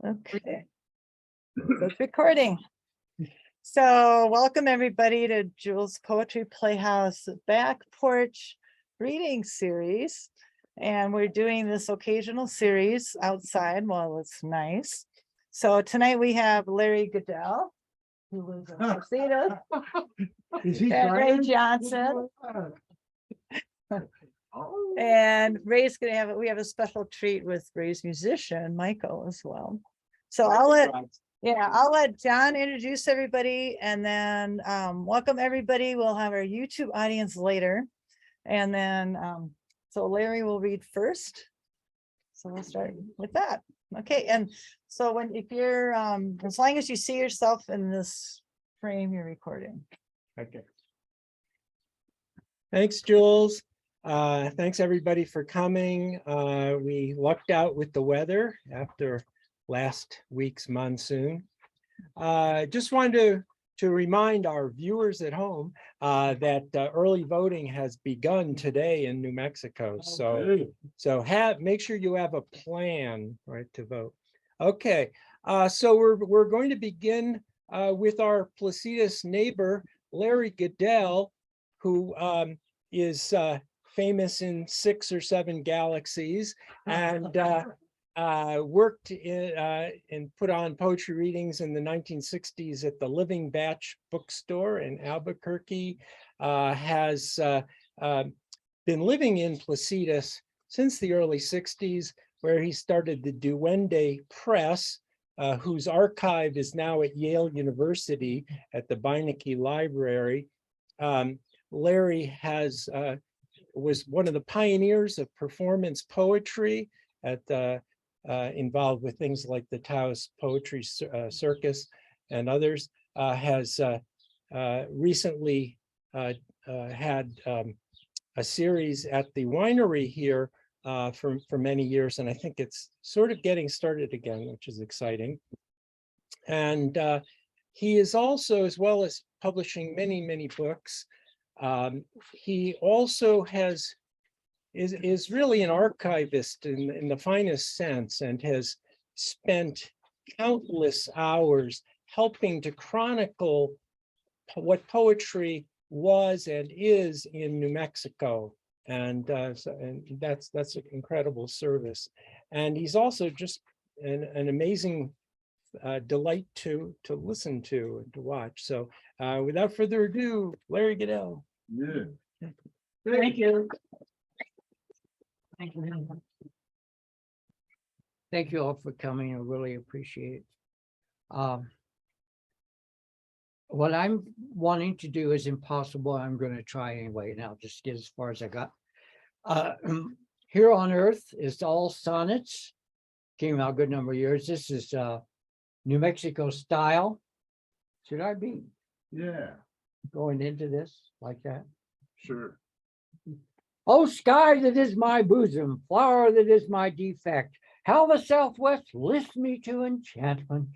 Okay, so it's recording. So welcome everybody to Jules Poetry Playhouse Back Porch reading series. And we're doing this occasional series outside while it's nice. So tonight we have Larry Goodell, who lives in Placitas, and Ray Johnson. And Ray's gonna have we have a special treat with Ray's musician, Michael, as well. So I'll let John introduce everybody and then welcome everybody. We'll have our YouTube audience later. And then so Larry will read first. So we'll start with that. Okay, and so if you're as long as you see yourself in this frame, you're recording. Okay. Thanks, Jules. Thanks everybody for coming. We lucked out with the weather after last week's monsoon. Just wanted to remind our viewers at home that early voting has begun today in New Mexico. So make sure you have a plan, right, to vote. Okay, so we're going to begin with our Placitas neighbor, Larry Goodell, who is famous in 6 or 7 galaxies and worked and put on poetry readings in the 1960s at the Living Batch bookstore in Albuquerque, has been living in Placitas since the early 60s, where he started the Duende Press, whose archive is now at Yale University at the Beinecke Library. Larry was one of the pioneers of performance poetry at involved with things like the Taos Poetry Circus and others, has recently had a series at the winery here for many years, and I think it's sort of getting started again, which is exciting. And he is also, as well as publishing many books, he also is really an archivist in the finest sense, and has spent countless hours helping to chronicle what poetry was and is in New Mexico. And that's an incredible service. And he's also just an amazing delight to listen to and to watch. So without further ado, Larry Goodell. Yeah. Thank you. Thank you. Thank you all for coming. I really appreciate it. What I'm wanting to do is impossible. I'm going to try anyway, and I'll just get as far as I got. Here on Earth is all sonnets. Came out a good number of years. This is New Mexico style. Should I be? Yeah. Going into this like that? Sure. Oh, sky that is my bosom, flower that is my defect, how the Southwest lifts me to enchantment,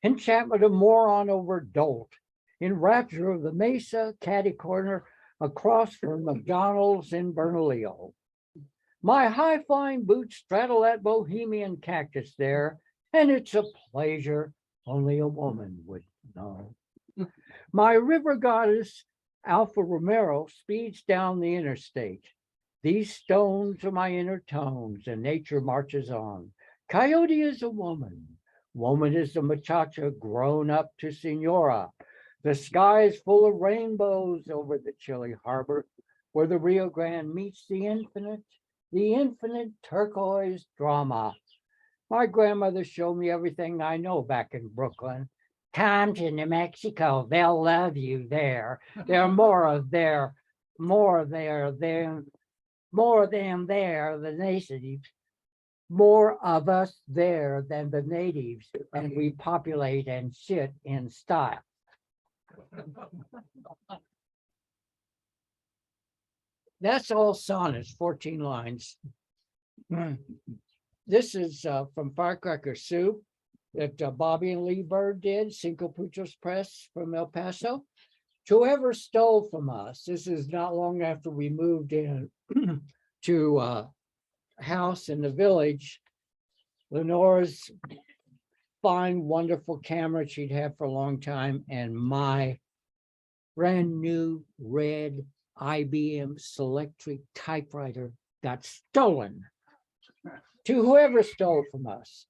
enchantment of moron over dolt, in rapture of the mesa, catty corner, across from McDonald's in Bernalillo. My high-flying boots straddle that bohemian cactus there, and it's a pleasure only a woman would know. My river goddess, Alfa Romero, speeds down the interstate. These stones are my inner tones, and nature marches on. Coyote is a woman. Woman is the muchacha grown up to senora. The sky is full of rainbows over the chilly harbor, where the Rio Grande meets the infinite turquoise drama. My grandmother showed me everything I know back in Brooklyn. Come to New Mexico, they'll love you there. There are more than there, the natives. More of us there than the natives, and we populate and sit in style. That's all sonnets, 14 lines. This is from Firecracker Soup that Bobby and Lee Bird did, Cinco Puchos Press from El Paso. Whoever stole from us, this is not long after we moved in to a house in the village. Lenore's fine, wonderful camera she'd had for a long time, and my brand new red IBM Selectric typewriter got stolen to whoever stole from us.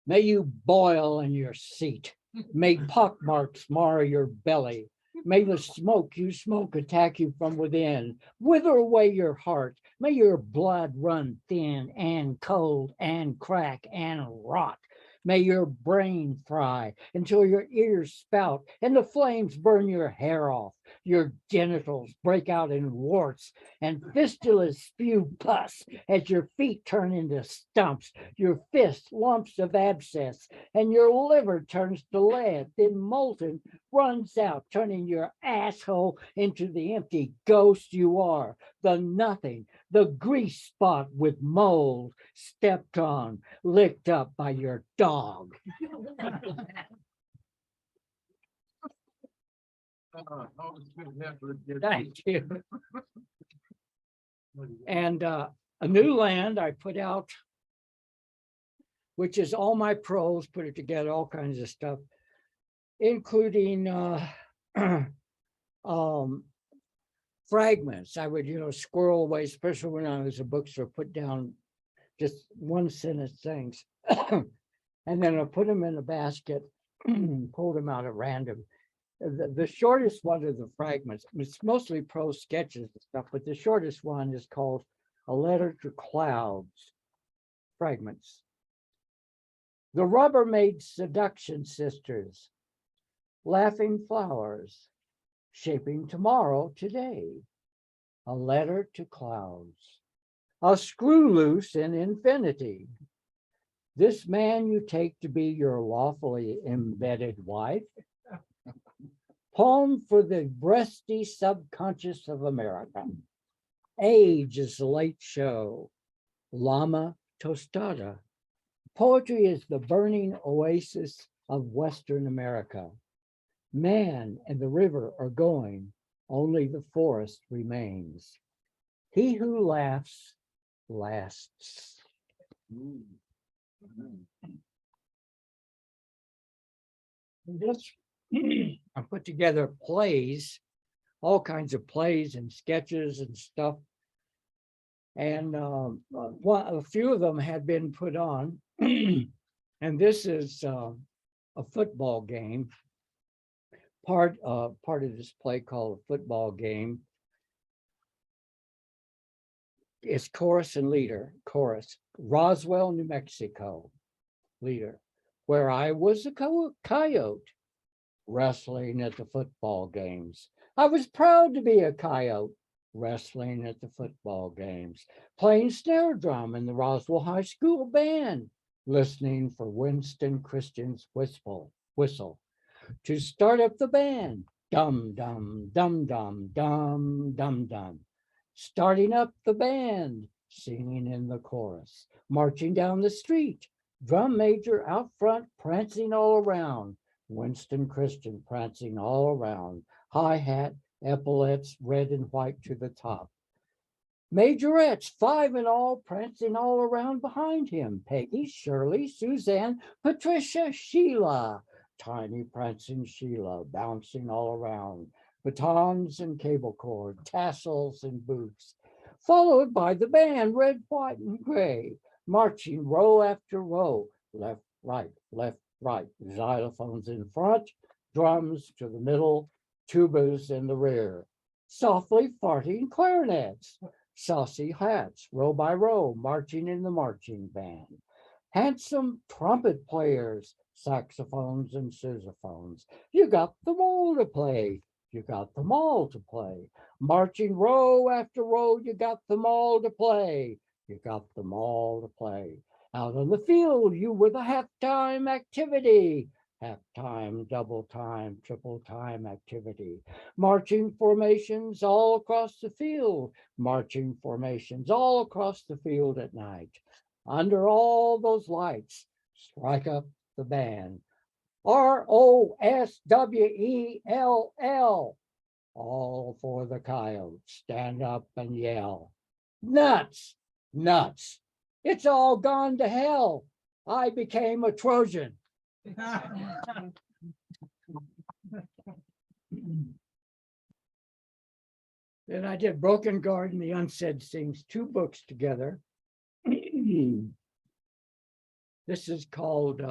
May you boil in your seat. May pockmarks mar your belly. May the smoke you smoke attack you from within. Wither away your heart. May your blood run thin and cold and crack and rot. May your brain fry until your ears spout and the flames burn your hair off. Your genitals break out in warts and fistulas spew pus as your feet turn into stumps, your fists lumps of abscess, and your liver turns to lead, then molten runs out, turning your asshole into the empty ghost you are, the nothing, the grease spot with mold, stepped on, licked up by your dog. Thank you. And a new land I put out, which is all my prose, put it together, all kinds of stuff, including fragments. I would, squirrel away, especially when I was a bookstore, put down just one sentence things. And then I put them in a basket, pulled them out at random. The shortest one of the fragments, it's mostly prose sketches and stuff, but the shortest one is called A Letter to Clouds, fragments. The Rubbermaid Seduction Sisters, laughing flowers, shaping tomorrow today. A letter to clouds, a screw loose in infinity. This man you take to be your lawfully embedded wife. Poem for the breasty subconscious of America. Age is the late show. Llama tostada. Poetry is the burning oasis of Western America. Man and the river are going, only the forest remains. He who laughs lasts. This, I put together plays, all kinds of plays and sketches and stuff. And a few of them had been put on. And this is a football game. Part of this play called a football game. It's chorus and leader. Chorus, Roswell, New Mexico. Leader, where I was a coyote wrestling at the football games. I was proud to be a coyote wrestling at the football games, playing snare drum in the Roswell High School band, listening for Winston Christian's whistle. To start up the band, dum dum dum dum dum dum dum. Starting up the band, singing in the chorus, marching down the street, drum major out front, prancing all around. Winston Christian prancing all around. Hi-hat, epaulets, red and white to the top. Majorettes, 5 in all, prancing all around behind him. Peggy, Shirley, Suzanne, Patricia, Sheila. Tiny prancing Sheila, bouncing all around. Batons and cable cord, tassels and boots. Followed by the band, red, white, and gray. Marching row after row, left, right, xylophones in front, drums to the middle, tubas in the rear. Softly farting clarinets, saucy hats, row by row, marching in the marching band. Handsome trumpet players, saxophones and sousaphones. You got them all to play. You got them all to play. Marching row after row, you got them all to play. You got them all to play. Out on the field, you were the halftime activity. Halftime, double time, triple time activity. Marching formations all across the field. Marching formations all across the field at night. Under all those lights, strike up the band. ROSWELL. All for the coyotes. Stand up and yell. Nuts, nuts. It's all gone to hell. I became a Trojan. Then I did Broken Garden, The Unsaid Things, 2 books together. This is called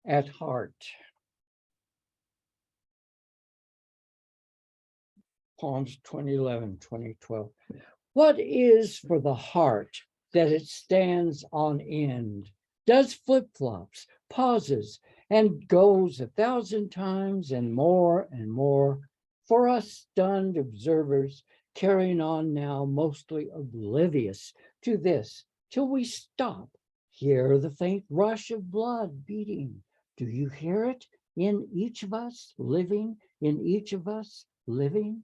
At Heart. Poems 2011, 2012. What is for the heart that it stands on end, does flip-flops, pauses, and goes 1,000 times and more for us stunned observers, carrying on now mostly oblivious to this, till we stop, hear the faint rush of blood beating. Do you hear it in each of us living, in each of us living?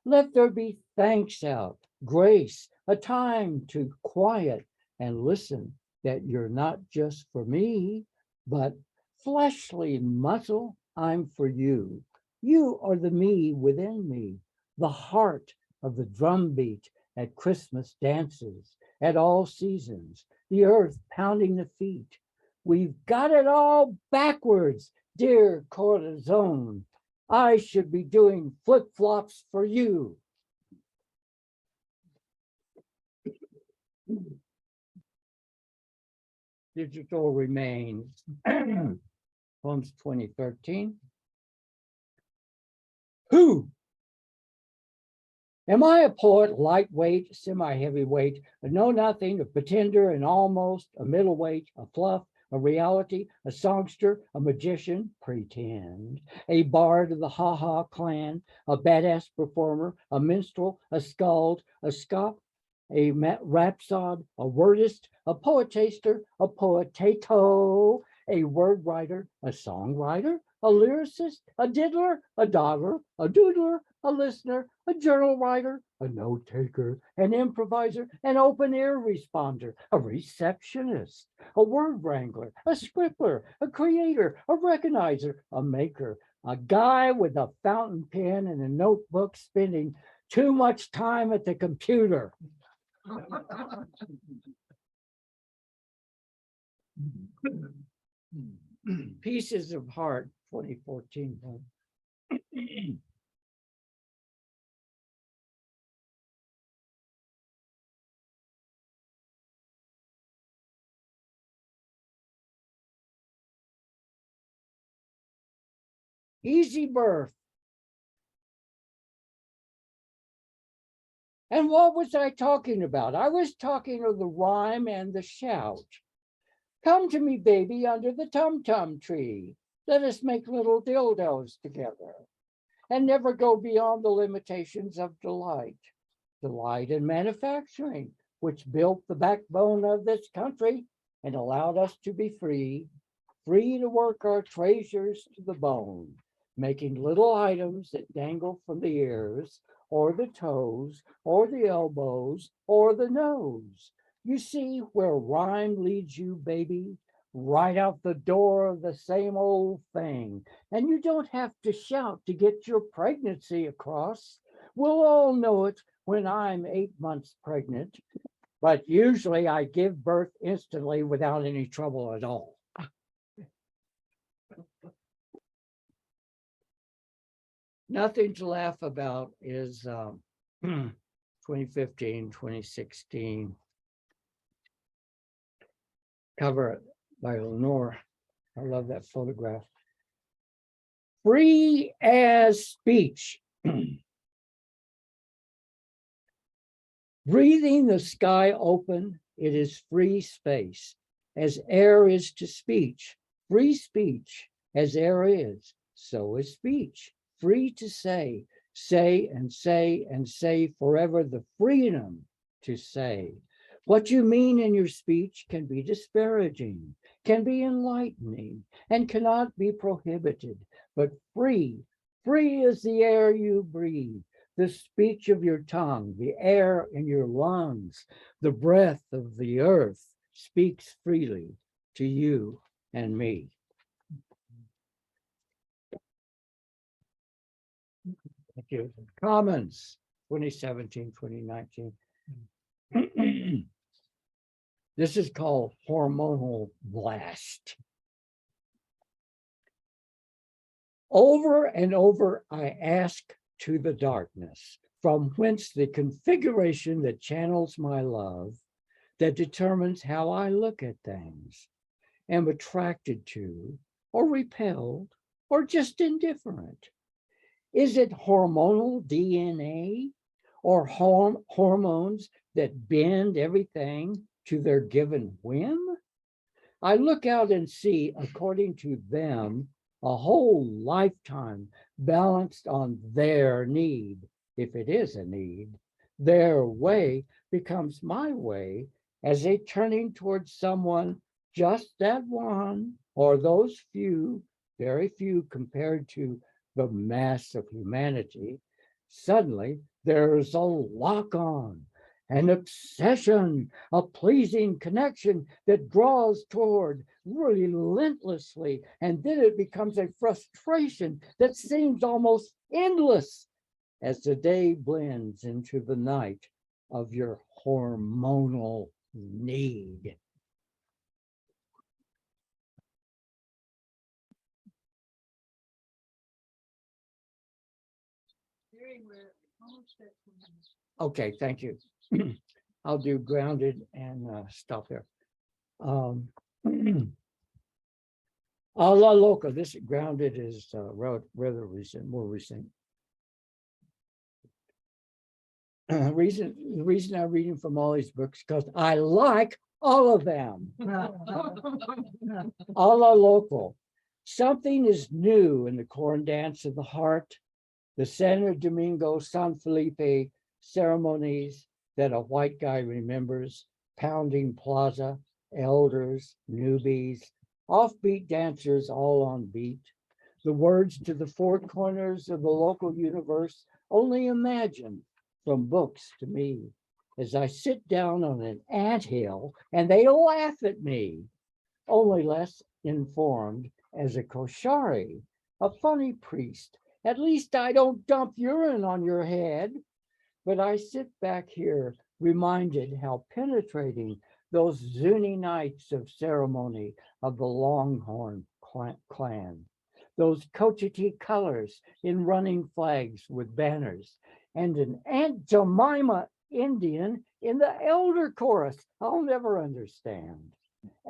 Let there be thanks out, grace, a time to quiet and listen that you're not just for me, but fleshly muscle, I'm for you. You are the me within me, the heart of the drumbeat at Christmas dances, at all seasons, the earth pounding the feet. We've got it all backwards, dear cortisone. I should be doing flip-flops for you. Digital Remains, Poems 2013. Who? Am I a poet, lightweight, semi-heavyweight, a know-nothing, a pretender, an almost, a middleweight, a fluff, a reality, a songster, a magician, pretend, a bard of the ha-ha clan, a badass performer, a minstrel, a skald, a scop, a rhapsod, a wordist, a poetaster, a poetato, a word writer, a songwriter, a lyricist, a diddler, a dawdler, a doodler, a listener, a journal writer, a note taker, an improviser, an open ear responder, a receptionist, a word wrangler, a scribbler, a creator, a recognizer, a maker, a guy with a fountain pen and a notebook spending too much time at the computer. Pieces of Heart, 2014. Easy birth. And what was I talking about? I was talking of the rhyme and the shout. Come to me, baby, under the tum-tum tree. Let us make little dildos together and never go beyond the limitations of delight. Delight in manufacturing, which built the backbone of this country and allowed us to be free, free to work our treasures to the bone, making little items that dangle from the ears or the toes or the elbows or the nose. You see where rhyme leads you, baby? Right out the door of the same old thing. And you don't have to shout to get your pregnancy across. We'll all know it when I'm 8 months pregnant, but usually I give birth instantly without any trouble at all. Nothing to laugh about is 2015, 2016. Cover by Lenore. I love that photograph. Free as speech. Breathing the sky open, it is free space, as air is to speech. Free speech, as air is, so is speech. Free to say and say and say forever, the freedom to say. What you mean in your speech can be disparaging, can be enlightening, and cannot be prohibited, but free is the air you breathe, the speech of your tongue, the air in your lungs, the breath of the earth speaks freely to you and me. Thank you. Commons, 2017, 2019. This is called Hormonal Blast. Over and over, I ask to the darkness, from whence the configuration that channels my love, that determines how I look at things, am attracted to, or repelled, or just indifferent. Is it hormonal DNA or hormones that bend everything to their given whim? I look out and see, according to them, a whole lifetime balanced on their need, if it is a need. Their way becomes my way as a turning towards someone, just that one, or those few, very few compared to the mass of humanity. Suddenly, there's a lock on, an obsession, a pleasing connection that draws toward relentlessly, and then it becomes a frustration that seems almost endless as the day blends into the night of your hormonal need. Okay, thank you. I'll do grounded and stop there. A la loca. This grounded is rather recent, more recent. The reason I'm reading from all these books because I like all of them. A la local. Something is new in the corn dance of the heart, the Santo Domingo San Felipe ceremonies that a white guy remembers, pounding plaza, elders, newbies, offbeat dancers all on beat. The words to the four corners of the local universe only imagined from books to me as I sit down on an anthill and they laugh at me, only less informed as a koshari, a funny priest. At least I don't dump urine on your head. But I sit back here reminded how penetrating those Zuni nights of ceremony of the Longhorn clan, those Cochiti colors in running flags with banners, and an Aunt Jemima Indian in the elder chorus I'll never understand,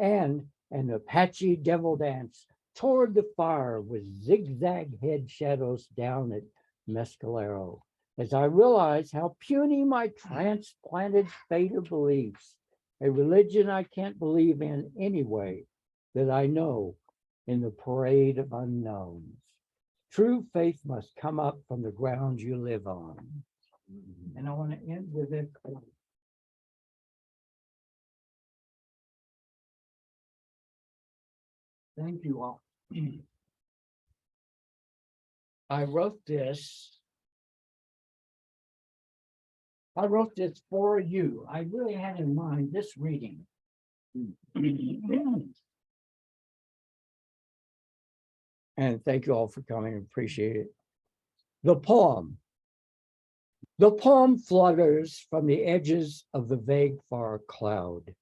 and an Apache devil dance toward the fire with zigzag head shadows down at Mescalero, as I realize how puny my transplanted fate of beliefs, a religion I can't believe in anyway, that I know in the parade of unknowns. True faith must come up from the ground you live on. And I want to end with it. Thank you all. I wrote this for you. I really had in mind this reading. And thank you all for coming. Appreciate it. The poem. The poem flutters from the edges of the vague far cloud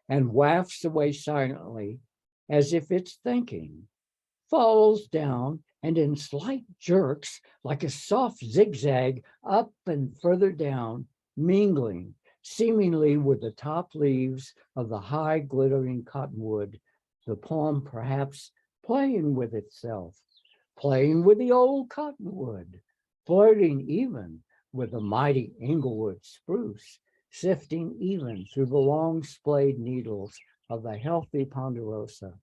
and wafts away silently as if it's thinking, falls down and in slight jerks like a soft zigzag up and further down, mingling seemingly with the top leaves of the high glittering cottonwood, the poem perhaps playing with itself, playing with the old cottonwood, flirting even with the mighty Englewood spruce, sifting even through the long splayed needles of the healthy ponderosa.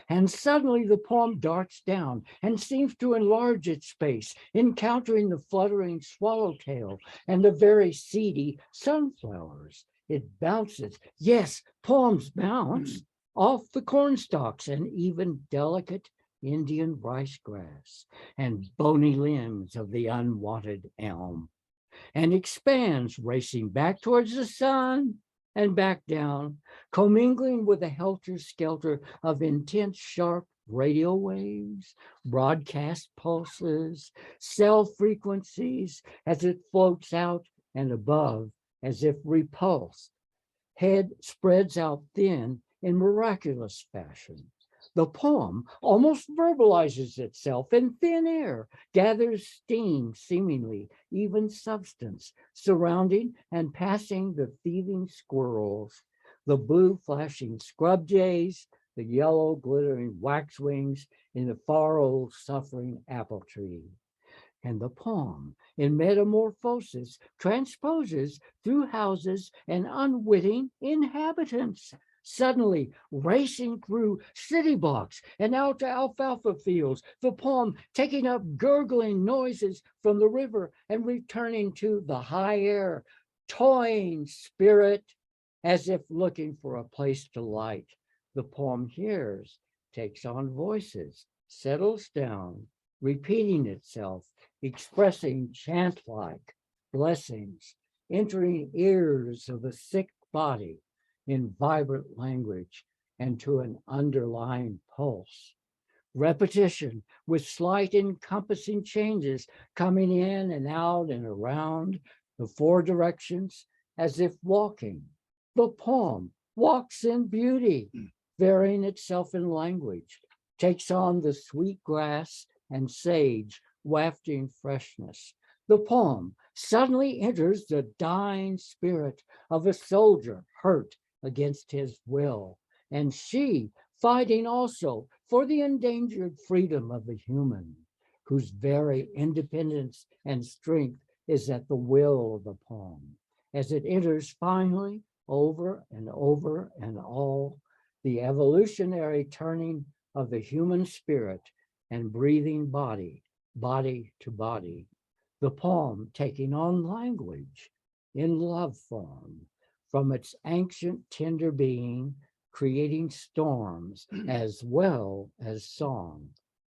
And suddenly the poem darts down and seems to enlarge its space, encountering the fluttering swallowtail and the very seedy sunflowers. It bounces, yes, poems bounce off the cornstalks and even delicate Indian rice grass and bony limbs of the unwanted elm, and expands, racing back towards the sun and back down, commingling with the helter-skelter of intense, sharp radio waves, broadcast pulses, cell frequencies as it floats out and above as if repulsed, head spreads out thin in miraculous fashion. The poem almost verbalizes itself in thin air, gathers steam, seemingly even substance, surrounding and passing the thieving squirrels, the blue flashing scrub jays, the yellow glittering waxwings in the far old suffering apple tree. And the poem, in metamorphosis, transposes through houses and unwitting inhabitants, suddenly racing through city blocks and out to alfalfa fields, the poem taking up gurgling noises from the river and returning to the high air, toying spirit as if looking for a place to light. The poem hears, takes on voices, settles down, repeating itself, expressing chant-like blessings, entering ears of the sick body in vibrant language and to an underlying pulse. Repetition with slight encompassing changes coming in and out and around the four directions as if walking. The poem walks in beauty, varying itself in language, takes on the sweet grass and sage wafting freshness. The poem suddenly enters the dying spirit of a soldier hurt against his will, and she fighting also for the endangered freedom of the human, whose very independence and strength is at the will of the poem, as it enters finally over and over and all the evolutionary turning of the human spirit and breathing body, body to body. The poem taking on language in love form from its ancient tender being, creating storms as well as song.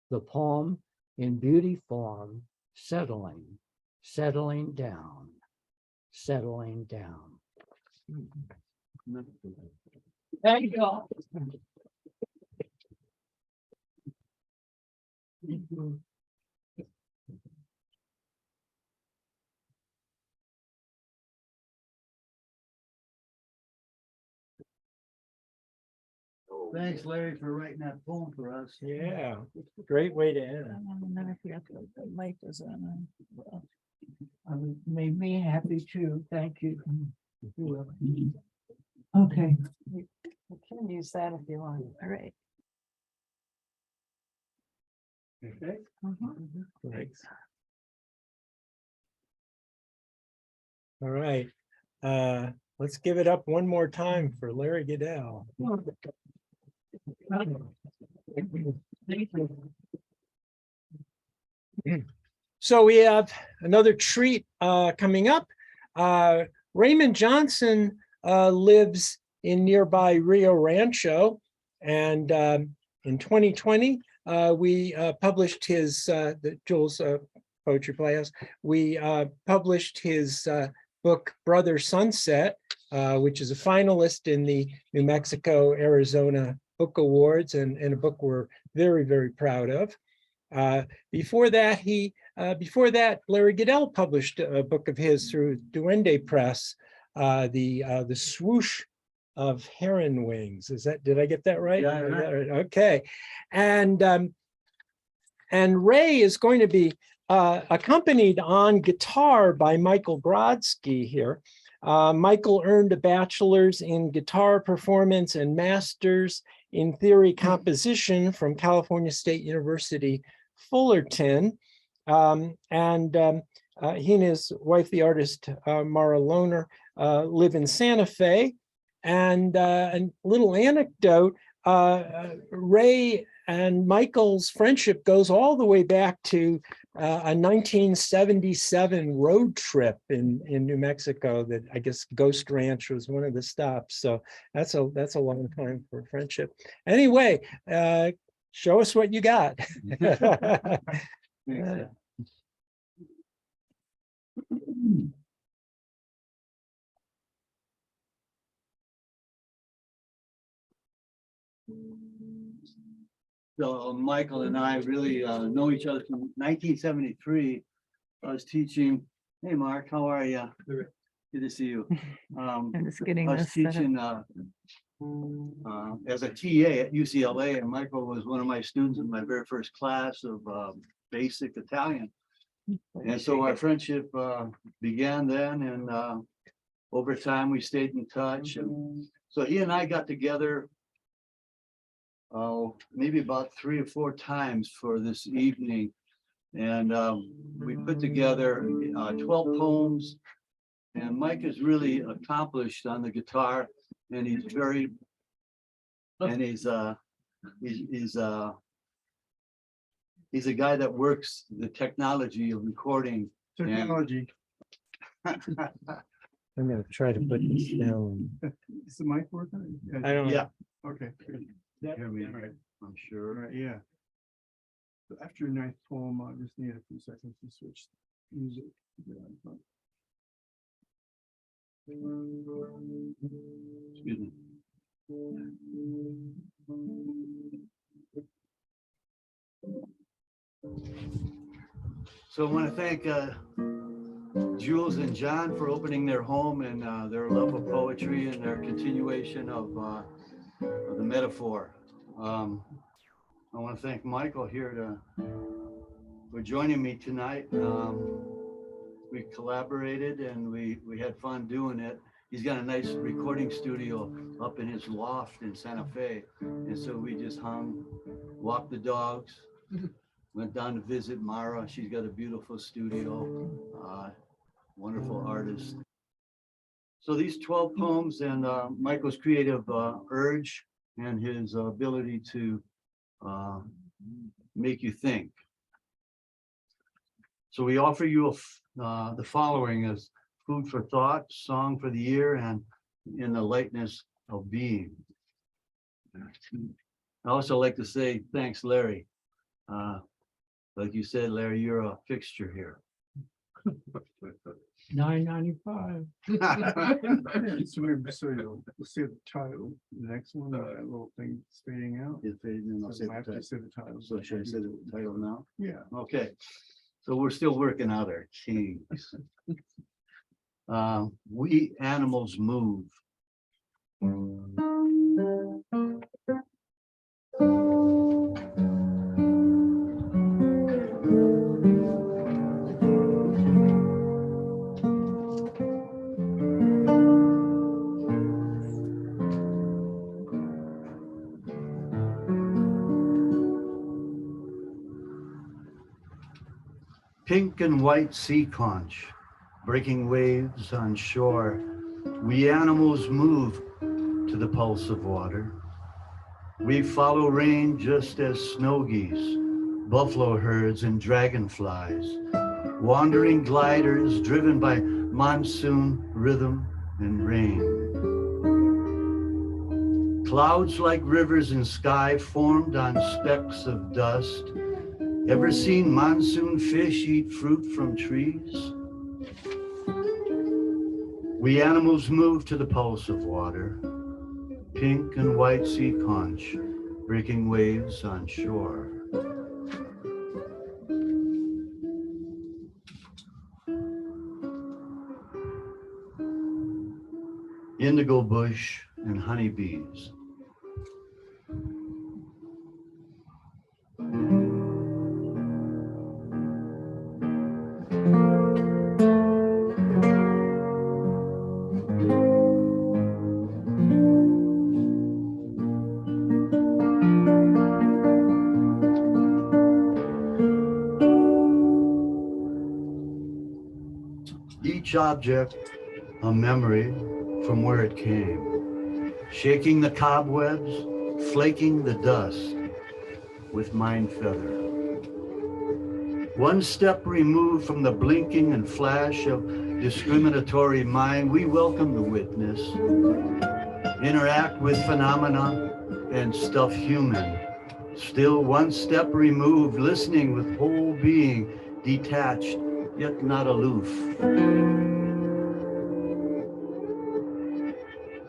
The poem in beauty form, settling, settling down, settling down. There you go. Thanks, Larry, for writing that poem for us. Yeah, great way to end. I forgot to put the mic was on. Made me happy too. Thank you. Okay. You can use that if you want. All right. Okay. Thanks. All right, let's give it up one more time for Larry Goodell. So we have another treat coming up. Raymond Johnson lives in nearby Rio Rancho, and in 2020 we published his the Jules Poetry Playhouse. We published his book Brother Sunset, which is a finalist in the New Mexico Arizona Book Awards, and a book we're very, very proud of. Before that, Larry Goodell published a book of his through Duende Press, the Swoosh of Heron Wings. Did I get that right? Yeah, right. Okay. And Ray is going to be accompanied on guitar by Michael Grodsky here. Michael earned a bachelor's in guitar performance and master's in theory composition from California State University, Fullerton. He and his wife, the artist Mara Lohner, live in Santa Fe. And a little anecdote, Ray and Michael's friendship goes all the way back to a 1977 road trip in New Mexico that I guess Ghost Ranch was one of the stops. So that's a long time for friendship. Anyway, show us what you got. So Michael and I really know each other from 1973. I was teaching. Hey, Mark, how are you? Good to see you. I'm just getting I was this set up. teaching as a TA at UCLA, and Michael was one of my students in my very first class of basic Italian. And so our friendship began then, and over time we stayed in touch. And so he and I got together maybe about 3 or 4 times for this evening. And we put together 12 poems. And Mike is really accomplished on the guitar, and he's very, and he's a guy that works the technology of recording. Technology. I'm gonna try to put this down. Is the mic working? I don't. Yeah, Okay, good. hear me, All right, I'm all sure. right, yeah. So after your 9th poem, I just need a few seconds to switch music. Excuse me. So I want to thank Jules and John for opening their home and their love of poetry and their continuation of the metaphor. I want to thank Michael here for joining me tonight. We collaborated and we had fun doing it. He's got a nice recording studio up in his loft in Santa Fe. And so we just hung, walked the dogs, went down to visit Mara. She's got a beautiful studio, wonderful artist. So these 12 poems and Michael's creative urge and his ability to make you think. So we offer you the following as food for thought, song for the ear, and in the lightness of being. I also like to say thanks, Larry. Like you said, Larry, you're a fixture here. $9.95. So we'll see the title, the next one, that little thing fading out. If they didn't, I'll So say I have the to title. say the title. So should I say the title now? Yeah. Okay, so we're still working out our kinks. We animals move. Pink and white sea conch, breaking waves on shore. We animals move to the pulse of water. We follow rain just as snow geese, buffalo herds and dragonflies, wandering gliders driven by monsoon, rhythm, and rain. Clouds like rivers in sky formed on specks of dust. Ever seen monsoon fish eat fruit from trees? We animals move to the pulse of water. Pink and white sea conch, breaking waves on shore. Indigo bush and honeybees. Each object a memory from where it came, shaking the cobwebs, flaking the dust with mind feather. One step removed from the blinking and flash of discriminatory mind, we welcome the witness, interact with phenomena and stuff human. Still one step removed, listening with whole being, detached yet not aloof.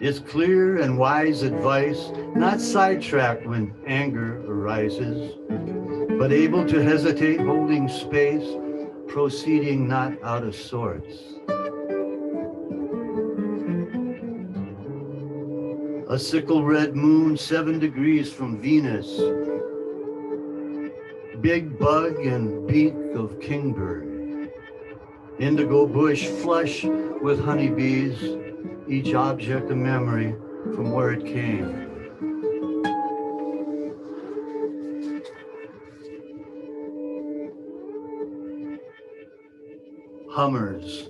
It's clear and wise advice, not sidetracked when anger arises, but able to hesitate, holding space, proceeding not out of sorts. A sickle red moon 7 degrees from Venus. Big bug and beak of kingbird. Indigo bush flush with honeybees, each object a memory from where it came. Hummers.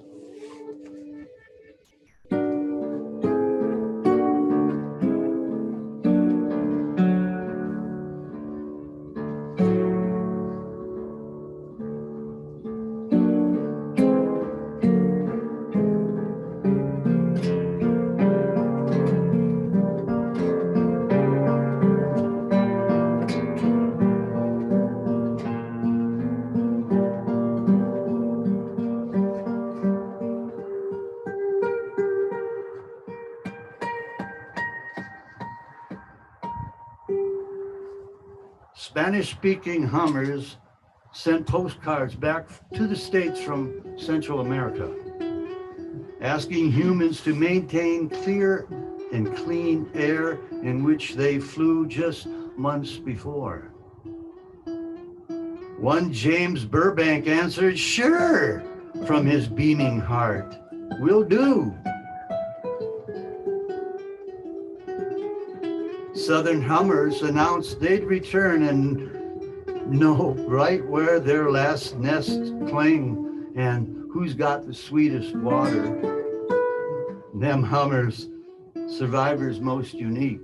Spanish-speaking Hummers sent postcards back to the States from Central America, asking humans to maintain clear and clean air in which they flew just months before. One James Burbank answered, "Sure," from his beaming heart, "will do." Southern Hummers announced they'd return and know right where their last nests cling and who's got the sweetest water. Them Hummers, survivors most unique.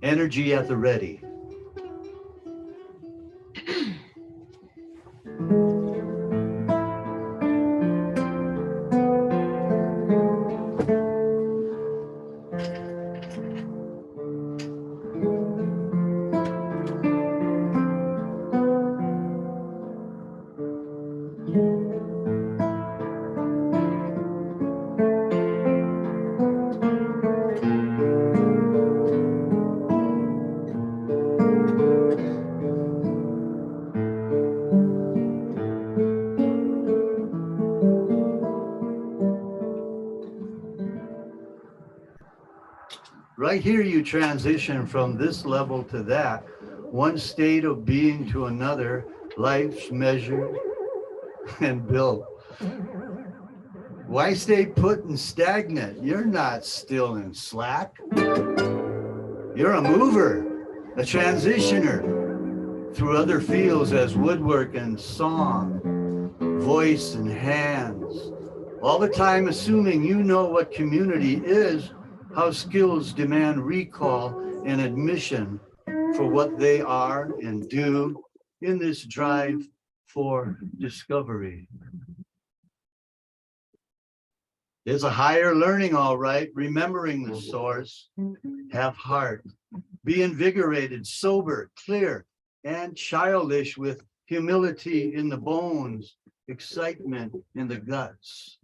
Energy at the ready. Right here you transition from this level to that, one state of being to another, life's measured and built. Why stay put and stagnant? You're not still and slack. You're a mover, a transitioner through other fields as woodwork and song, voice and hands, all the time assuming you know what community is, how skills demand recall and admission for what they are and do in this drive for discovery. There's a higher learning, all right, remembering the source, have heart, be invigorated, sober, clear, and childish with humility in the bones, excitement in the guts.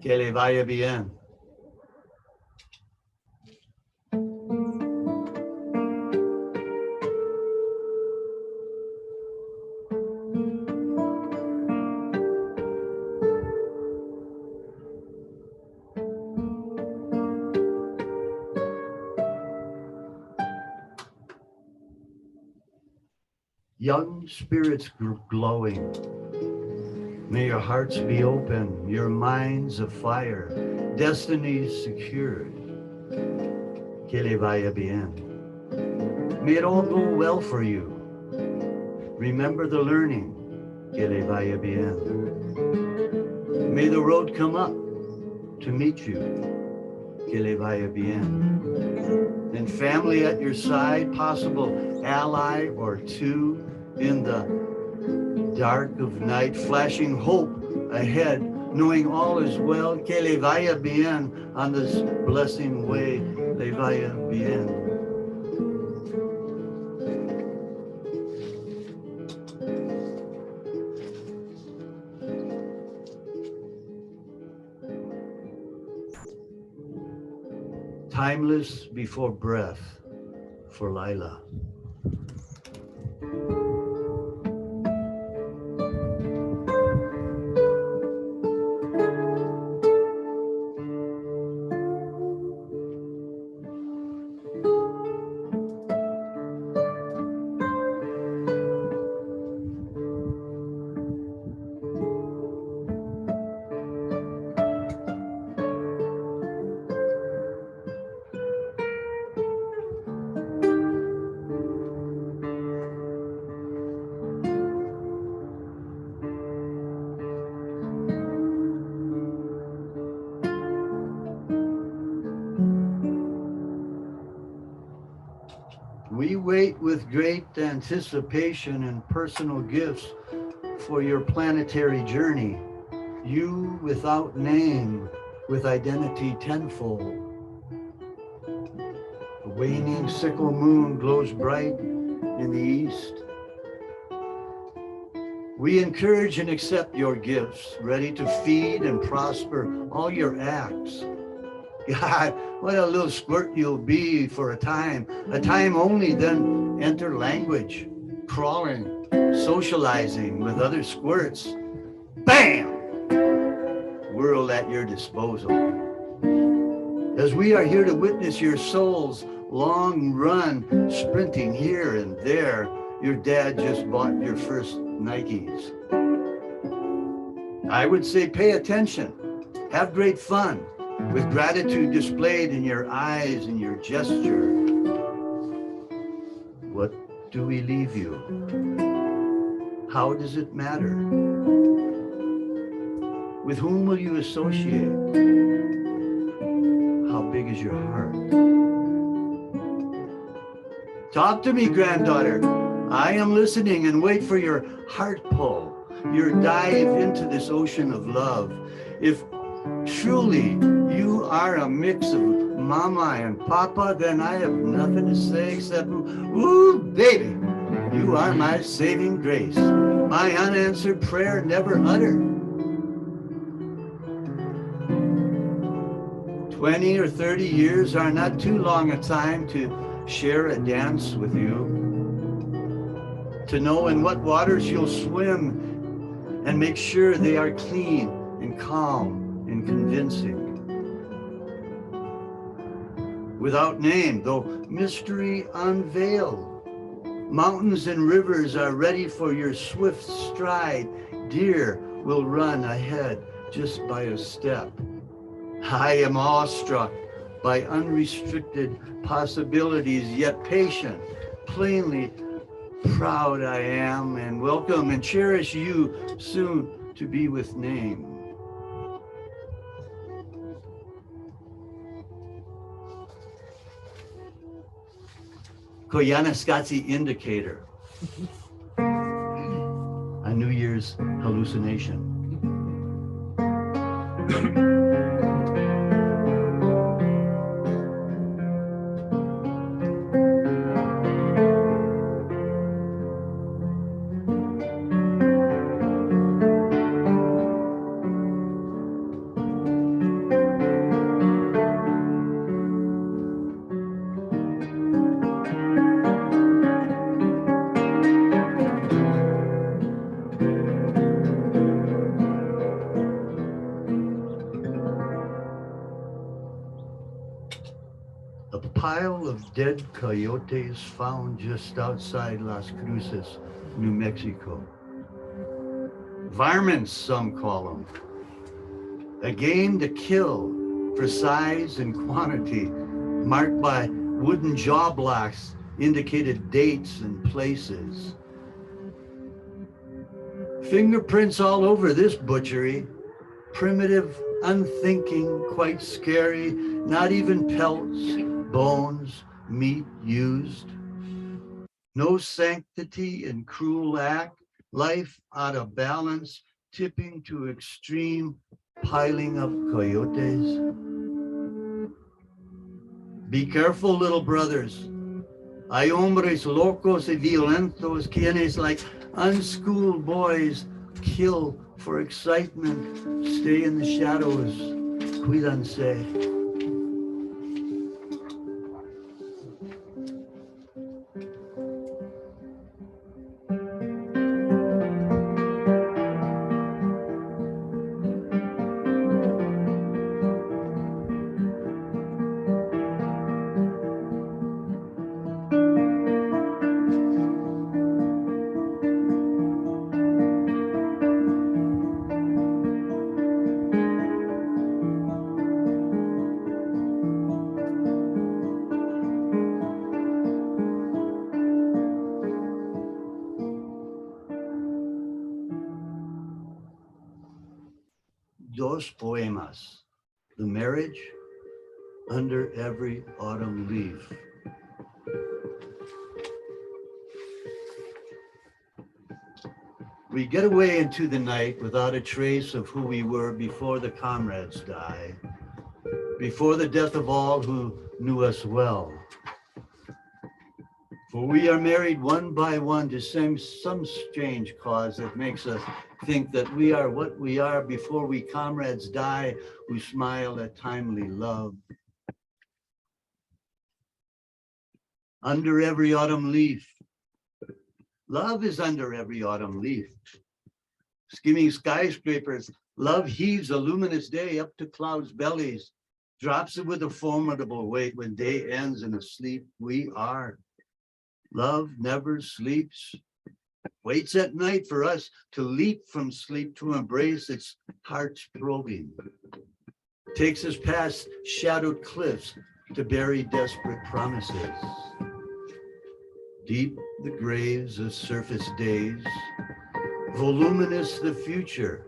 Que le vaya bien. Young spirits glowing. May your hearts be open, your minds afire, destinies secured. Que le vaya bien. May it all go well for you. Remember the learning. Que le vaya bien. May the road come up to meet you. Que le vaya bien. And family at your side, possible ally or two in the dark of night, flashing hope ahead, knowing all is well. Que le vaya bien on this blessing way. Le vaya bien. Timeless before breath for Lila. We wait with great anticipation and personal gifts for your planetary journey. You without name, with identity tenfold. The waning sickle moon glows bright in the east. We encourage and accept your gifts, ready to feed and prosper all your acts. God, what a little squirt you'll be for a time only, then enter language, crawling, socializing with other squirts. Bam! World at your disposal. As we are here to witness your soul's long run, sprinting here and there, your dad just bought your first Nikes. I would say pay attention, have great fun, with gratitude displayed in your eyes and your gesture. What do we leave you? How does it matter? With whom will you associate? How big is your heart? Talk to me, granddaughter. I am listening and wait for your heart pull, your dive into this ocean of love. If truly you are a mix of mama and papa, then I have nothing to say except, ooh, baby, you are my saving grace, my unanswered prayer never uttered. 20 or 30 years are not too long a time to share a dance with you, to know in what waters you'll swim and make sure they are clean and calm and convincing. Without name, though mystery unveiled, mountains and rivers are ready for your swift stride. Deer will run ahead just by a step. I am awestruck by unrestricted possibilities, yet patient, plainly proud I am, and welcome and cherish you soon to be with name. Koyaanisqatsi indicator, a New Year's hallucination. A pile of dead coyotes found just outside Las Cruces, New Mexico. Varmints, some call them. A game to kill for size and quantity, marked by wooden jaw blocks, indicated dates and places. Fingerprints all over this butchery, primitive, unthinking, quite scary, not even pelts, bones, meat used. No sanctity in cruel act, life out of balance, tipping to extreme, piling up coyotes. Be careful, little brothers. Hay hombres locos y violentos, quienes like unschooled boys kill for excitement, stay in the shadows, cuídense. Los Poemas, The Marriage Under Every Autumn Leaf. We get away into the night without a trace of who we were before the comrades die, before the death of all who knew us well. For we are married one by one to some strange cause that makes us think that we are what we are before we comrades die who smile at timely love. Under every autumn leaf. Love is under every autumn leaf. Skimming skyscrapers, love heaves a luminous day up to clouds' bellies, drops it with a formidable weight. When day ends in a sleep, we are. Love never sleeps, waits at night for us to leap from sleep to embrace its heart's probing. Takes us past shadowed cliffs to bury desperate promises. Deep the graves of surface days, voluminous the future,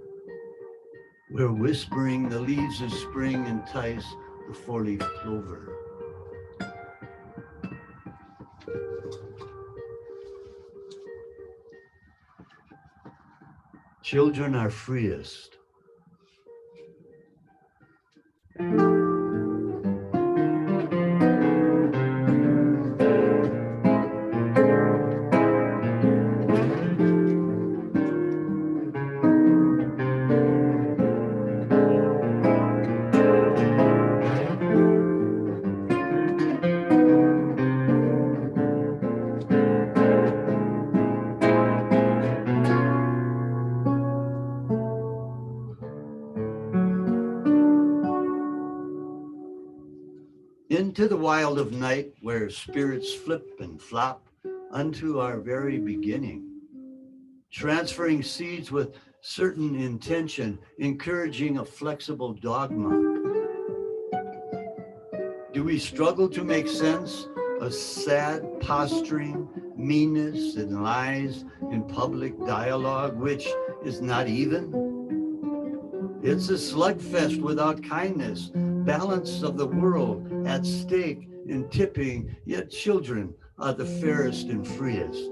where whispering the leaves of spring entice the four-leaf clover. Children are freest. Into the wild of night where spirits flip and flop unto our very beginning, transferring seeds with certain intention, encouraging a flexible dogma. Do we struggle to make sense of sad posturing, meanness, and lies in public dialogue, which is not even? It's a slugfest without kindness, balance of the world at stake and tipping, yet children are the fairest and freest.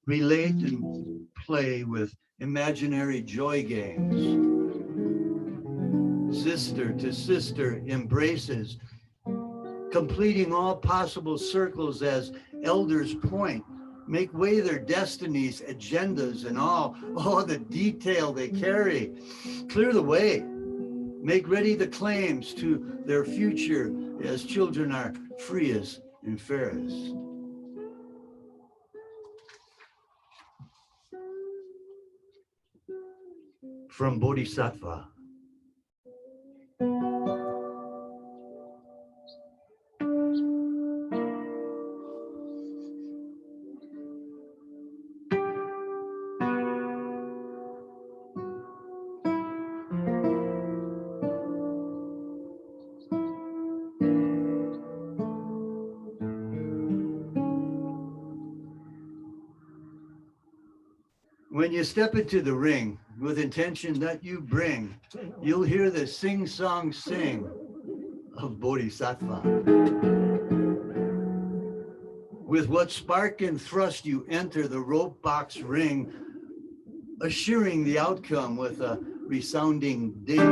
Relate and play with imaginary joy games. Sister to sister embraces, completing all possible circles as elders point, make way their destinies, agendas, and all the detail they carry. Clear the way, make ready the claims to their future as children are freest and fairest. From Bodhisattva. When you step into the ring with intention that you bring, you'll hear the sing-song sing of Bodhisattva. With what spark and thrust you enter the rope box ring, assuring the outcome with a resounding ding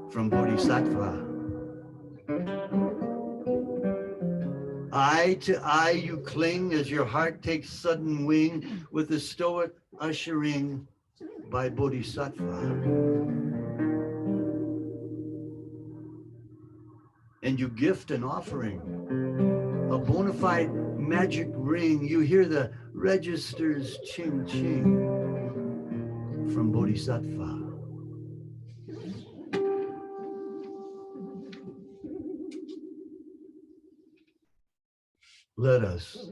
from Bodhisattva. Eye to eye you cling as your heart takes sudden wing with the stoic ushering by Bodhisattva. And you gift an offering, a bona fide magic ring. You hear the registers ching ching from Bodhisattva. Let us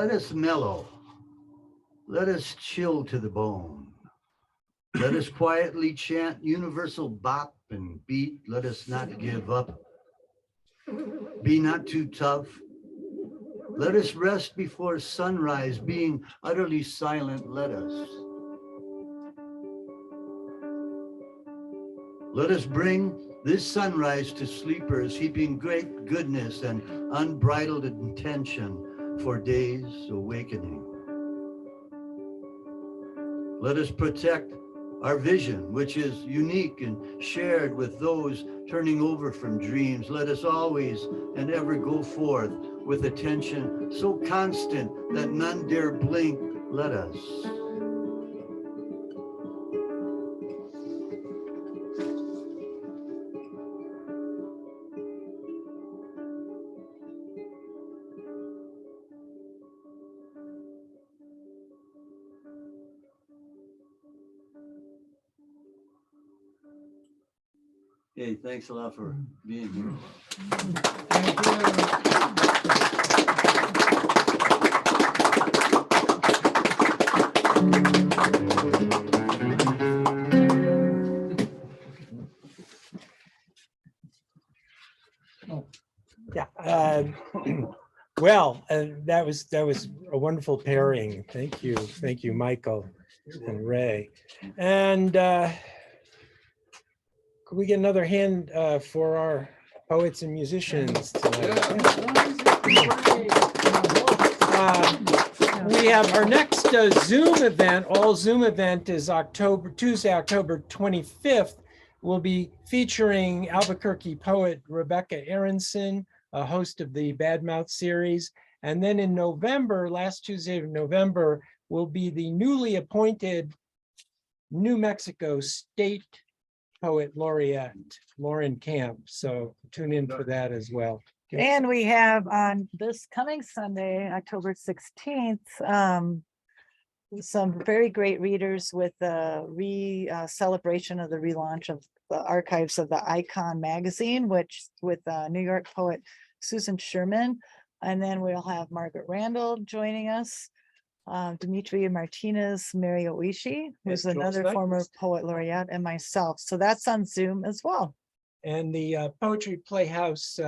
Let us mellow. Let us chill to the bone. Let us quietly chant universal bop and beat. Let us not give up. Be not too tough. Let us rest before sunrise, being utterly silent. Let us bring this sunrise to sleepers, heaping great goodness and unbridled intention for day's awakening. Let us protect our vision, which is unique and shared with those turning over from dreams. Let us always and ever go forth with attention so constant that none dare blink. Let us. Hey, thanks a lot for being here. Yeah. Well, that was a wonderful pairing. Thank you, Michael and Ray. And could we get another hand for our poets and musicians tonight? We have our next Zoom event. All Zoom event is Tuesday, October 25th. We'll be featuring Albuquerque poet Rebecca Aronson, a host of the Badmouth series. And then in November, last Tuesday of November, will be the newly appointed New Mexico State Poet Laureate, Lauren Camp. So tune in for that as well. And we have on this coming Sunday, October 16th, some very great readers with the celebration of the relaunch of the archives of the Icon magazine, which with New York poet Susan Sherman. And then we'll have Margaret Randall joining us, Dimitri Martinez, Mary Oishi, who's And another Jules former Nyquist. poet laureate, and myself. So that's on Zoom as well. And the Poetry Playhouse